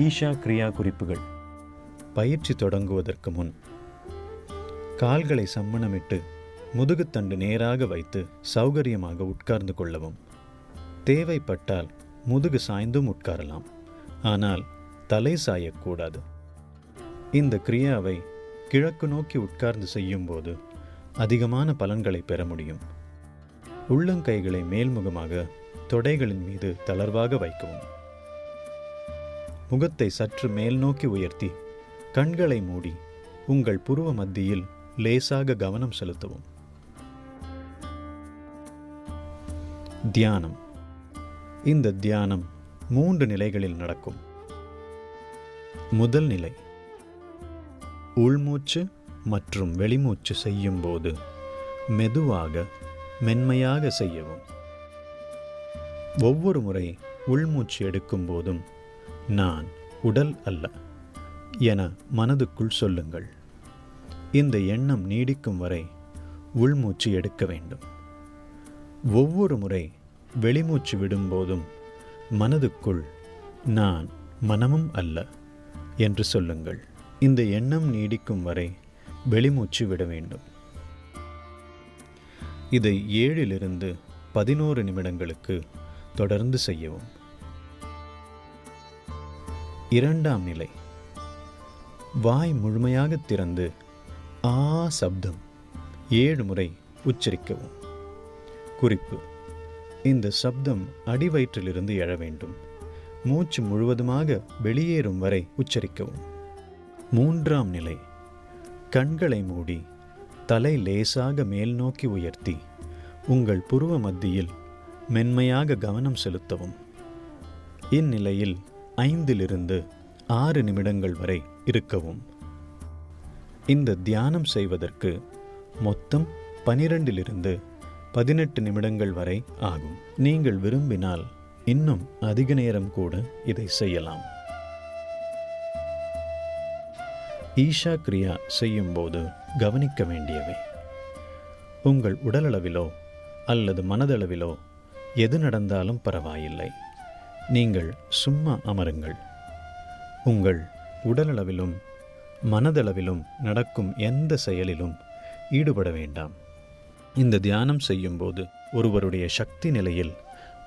ஈஷா கிரியா குறிப்புகள். பயிற்சி தொடங்குவதற்கு முன் கால்களை சம்மணமிட்டு முதுகுத்தண்டு நேராக வைத்து சௌகரியமாக உட்கார்ந்து கொள்ளவும். தேவைப்பட்டால் முதுகு சாய்ந்தும் உட்காரலாம், ஆனால் தலை சாயக்கூடாது. இந்த கிரியாவை கிழக்கு நோக்கி உட்கார்ந்து செய்யும்போது அதிகமான பலன்களை பெற முடியும். உள்ளங்கைகளை மேல்முகமாக தொடைகளின் மீது தளர்வாக வைக்கவும். முகத்தை சற்று மேல் நோக்கி உயர்த்தி கண்களை மூடி உங்கள் புருவ மத்தியில் லேசாக கவனம் செலுத்தவும். தியானம். இந்த தியானம் 3 நிலைகளில் நடக்கும். முதல் நிலை, உள்மூச்சு மற்றும் வெளிமூச்சு செய்யும்போது மெதுவாக மென்மையாக செய்யவும். ஒவ்வொரு முறை உள்மூச்சு எடுக்கும் போதும் நான் உடல் அல்ல என மனதுக்குள் சொல்லுங்கள். இந்த எண்ணம் நீடிக்கும் வரை உள்மூச்சு எடுக்க வேண்டும். ஒவ்வொரு முறை வெளிமூச்சு விடும்போதும் மனதுக்குள் நான் மனமும் அல்ல என்று சொல்லுங்கள். இந்த எண்ணம் நீடிக்கும் வரை வெளிமூச்சு விட வேண்டும். இதை 7 to 11 நிமிடங்களுக்கு தொடர்ந்து செய்யவும். இரண்டாம் நிலை, வாய் முழுமையாக திறந்து ஆ சப்தம் 7 முறை உச்சரிக்கவும். குறிப்பு: இந்த சப்தம் அடிவயிற்றிலிருந்து எழ வேண்டும். மூச்சு முழுவதுமாக வெளியேறும் வரை உச்சரிக்கவும். மூன்றாம் நிலை, கண்களை மூடி தலை லேசாக மேல் நோக்கி உயர்த்தி உங்கள் புருவ மத்தியில் மென்மையாக கவனம் செலுத்தவும். இந்நிலையில் 5 to 6 நிமிடங்கள் வரை இருக்கவும். இந்த தியானம் செய்வதற்கு மொத்தம் 12 to 18 நிமிடங்கள் வரை ஆகும். நீங்கள் விரும்பினால் இன்னும் அதிக நேரம் கூட இதை செய்யலாம். ஈஷா கிரியா செய்யும்போது கவனிக்க வேண்டியவை. உங்கள் உடலளவிலோ அல்லது மனதளவிலோ எது நடந்தாலும் பரவாயில்லை, நீங்கள் சும்மா அமருங்கள். உங்கள் உடலளவிலும் மனதளவிலும் நடக்கும் எந்த செயலிலும் ஈடுபட வேண்டாம். இந்த தியானம் செய்யும்போது ஒருவருடைய சக்தி நிலையில்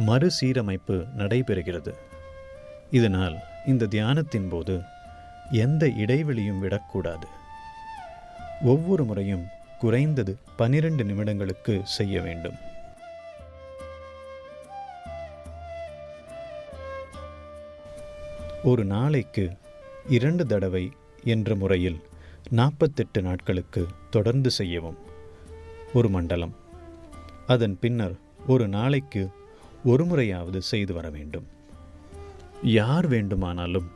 மறுசீரமைப்பு நடைபெறுகிறது. இதனால் இந்த தியானத்தின் போது எந்த இடைவெளியும் விடக்கூடாது. ஒவ்வொரு முறையும் குறைந்தது 12 நிமிடங்களுக்கு செய்ய வேண்டும். ஒரு நாளைக்கு 2 தடவை என்ற முறையில் 48 நாட்களுக்கு தொடர்ந்து செய்யவும். ஒரு மண்டலம். அதன் பின்னர் ஒரு நாளைக்கு 1 முறையாவது செய்து வர வேண்டும். யார் வேண்டுமானாலும்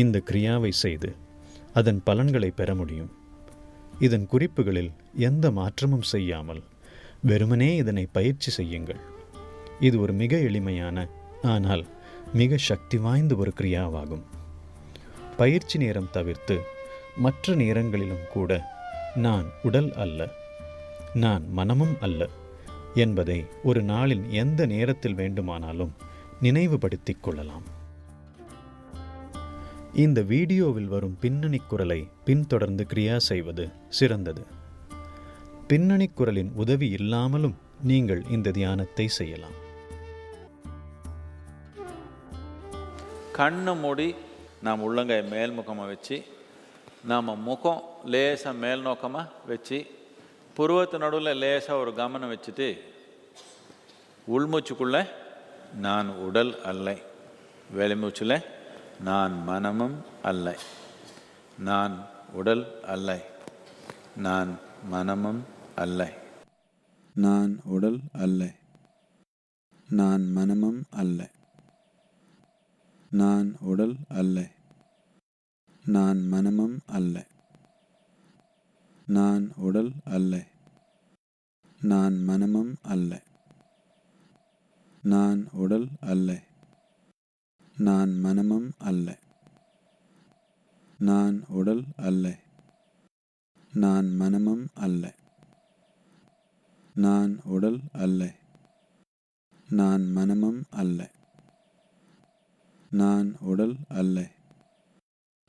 இந்த கிரியாவை செய்து அதன் பலன்களை பெற முடியும். இதன் குறிப்புகளில் எந்த மாற்றமும் செய்யாமல் வெறுமனே இதனை பயிற்சி செய்யுங்கள். இது ஒரு மிக எளிமையான ஆனால் மிக சக்தி வாய்ந்த ஒரு கிரியாவாகும். பயிற்சி நேரம் தவிர்த்து மற்ற நேரங்களிலும் கூட நான் உடல் அல்ல, நான் மனமும் அல்ல என்பதை ஒரு நாளின் எந்த நேரத்தில் வேண்டுமானாலும் நினைவுபடுத்திக் கொள்ளலாம். இந்த வீடியோவில் வரும் பின்னணி குரலை பின்தொடர்ந்து கிரியா செய்வது சிறந்தது. பின்னணி குரலின் உதவி இல்லாமலும் நீங்கள் இந்த தியானத்தை செய்யலாம். கண்ணை மூடி நாம் உள்ளங்காய் மேல்முகமாக வச்சு நாம் முகம் லேசாக மேல் நோக்கமாக வச்சு புருவத்து நடுவில் லேசாக ஒரு கவனம் வச்சுட்டு உள்மூச்சுக்குள்ளே நான் உடல் அல்ல, வெளிமூச்சில் நான் மனமும் அல்ல, நான் உடல் அல்ல, நான் மனமும் அல்ல, நான் உடல் அல்ல, நான் மனமும் அல்ல, நான் உடல் அல்ல, நான் மனமும் அல்ல, நான் உடல் அல்ல, நான் மனமும் அல்ல, நான் உடல் அல்ல, நான் மனமும் அல்ல, நான் உடல் அல்ல, நான் மனமும் அல்ல, நான் உடல் அல்ல, நான் மனமும் அல்ல, நான் உடல் அல்ல,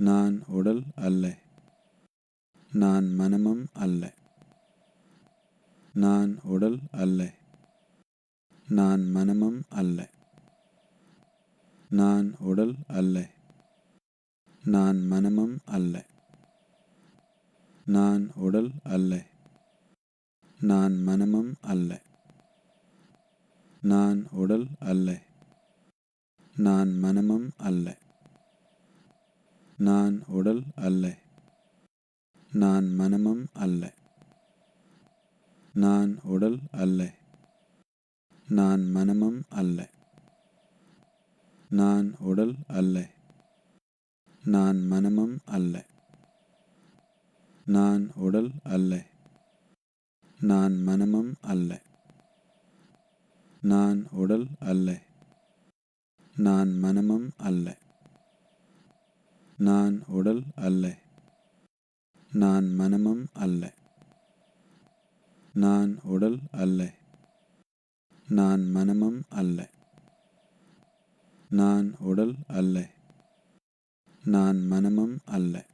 நான் உடல் அல்ல. நான் மனமும் அல்ல. நான் உடல் அல்ல. நான் மனமும் அல்ல. நான் உடல் அல்ல. நான் மனமும் அல்ல. நான் உடல் அல்ல. நான் மனமும் அல்ல. நான் உடல் அல்ல. நான் மனமும் அல்ல. நான் உடல் அல்ல. நான் மனமும் அல்ல. நான் உடல் அல்ல. நான் மனமும் அல்ல. நான் உடல் அல்ல. நான் மனமும் அல்ல. நான் உடல் அல்ல. நான் மனமும் அல்ல. நான் உடல் அல்ல. நான் மனமும் அல்ல. நான் உடல் அல்ல. நான் மனமும் அல்ல. நான் உடல் அல்ல. நான் மனமும் அல்ல. நான் உடல் அல்ல. நான் மனமும் அல்ல.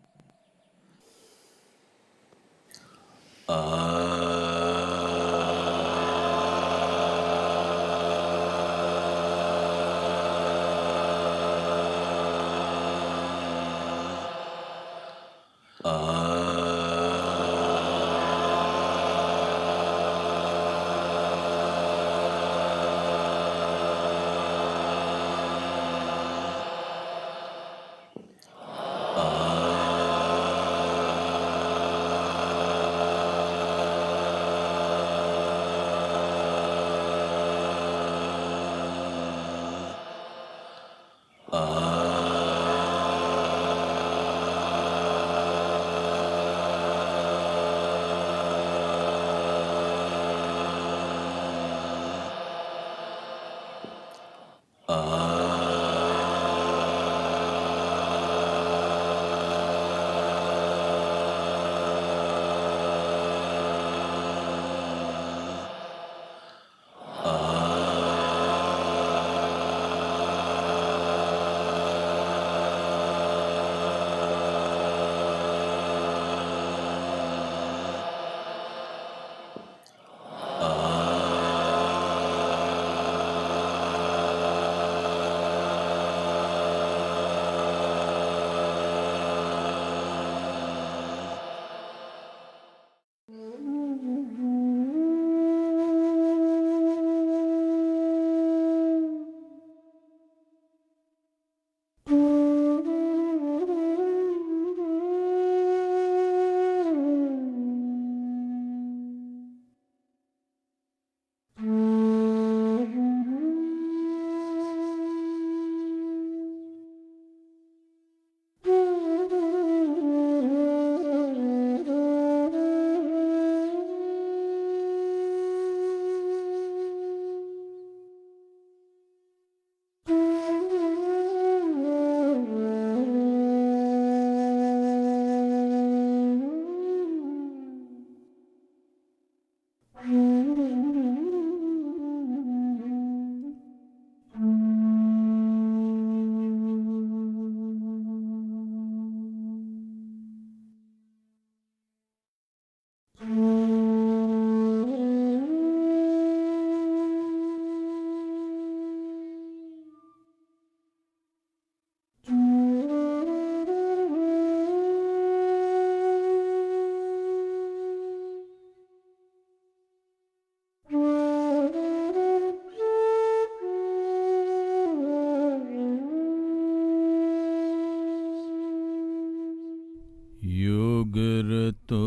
योगरतो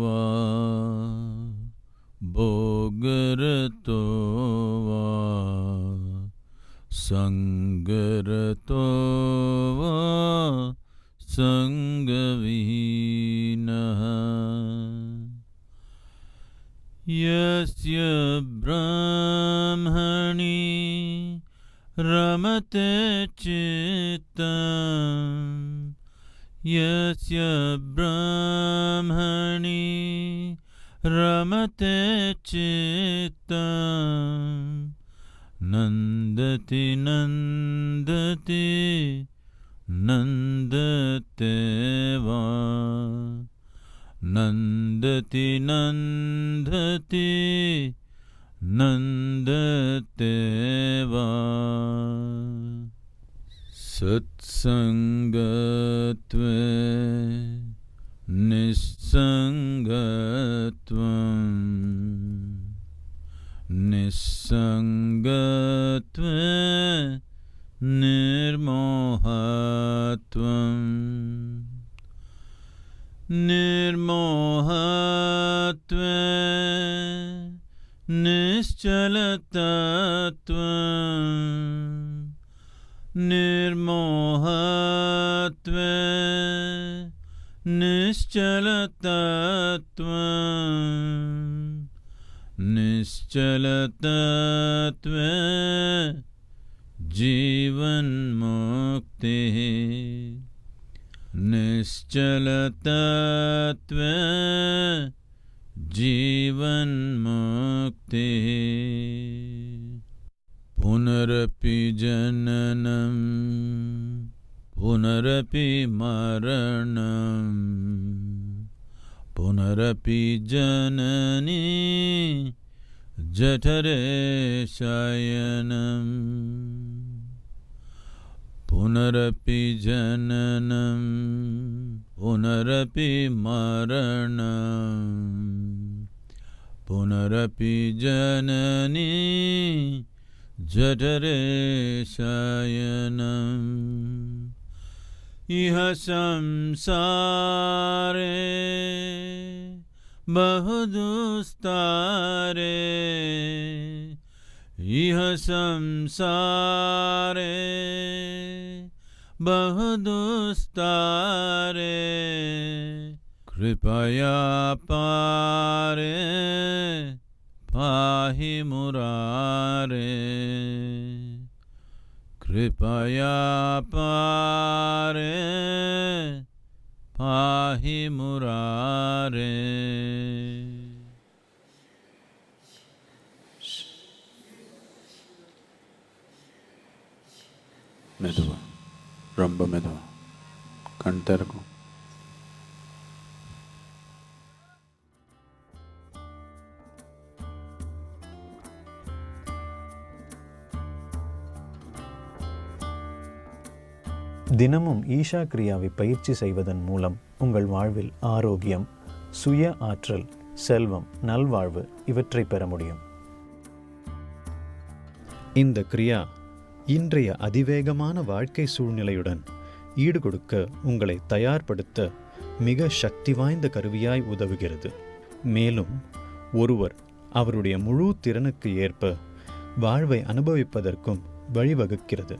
वा भोगरतो वा संगरतो वा संगविहीनः यस्य ब्रह्मणि रमते चित्तम् यस्य ब्रह्मणि रमते चित्तम् नन्दति नन्दति नन्दते वा नन्दति नन्दति नन्दते वा सत्सङ्गत्वे निस्सङ्गत्वं निस्सङ्गत्वे निर्मोहत्वं निर्मोहत्वे निश्चलतत्वं निर्मोहत्वे निश्चलतत्वं निश्चलतत्वे जीवन्मुक्तिः निश्चलतत्वे जीवन्मुक्तिः पुनरपि जननं पुनरपि मरणं पुनरपि जननी जठरे शयनं पुनरपि जननं पुनरपि मरणं पुनरपि जननी जठरे शयनम् इह संसारे बहुदुस्तारे इह संसारे बहुदुस्तारे कृपया पारे पाहि मुरारे कृपया पारे पाहि मुरारे மெதுவா, ரொம்ப மெதுவா. கண் திறக்கும். தினமும் ஈஷா கிரியாவை பயிற்சி செய்வதன் மூலம் உங்கள் வாழ்வில் ஆரோக்கியம், சுய ஆற்றல், செல்வம், நல்வாழ்வு இவற்றை பெற முடியும். இந்த கிரியா இன்றைய அதிவேகமான வாழ்க்கை சூழ்நிலையுடன் ஈடுகொடுக்க உங்களை தயார்படுத்த மிக சக்தி வாய்ந்த கருவியாய் உதவுகிறது. மேலும் ஒருவர் அவருடைய முழு திறனுக்கு ஏற்ப வாழ்வை அனுபவிப்பதற்கும் வழிவகுக்கிறது.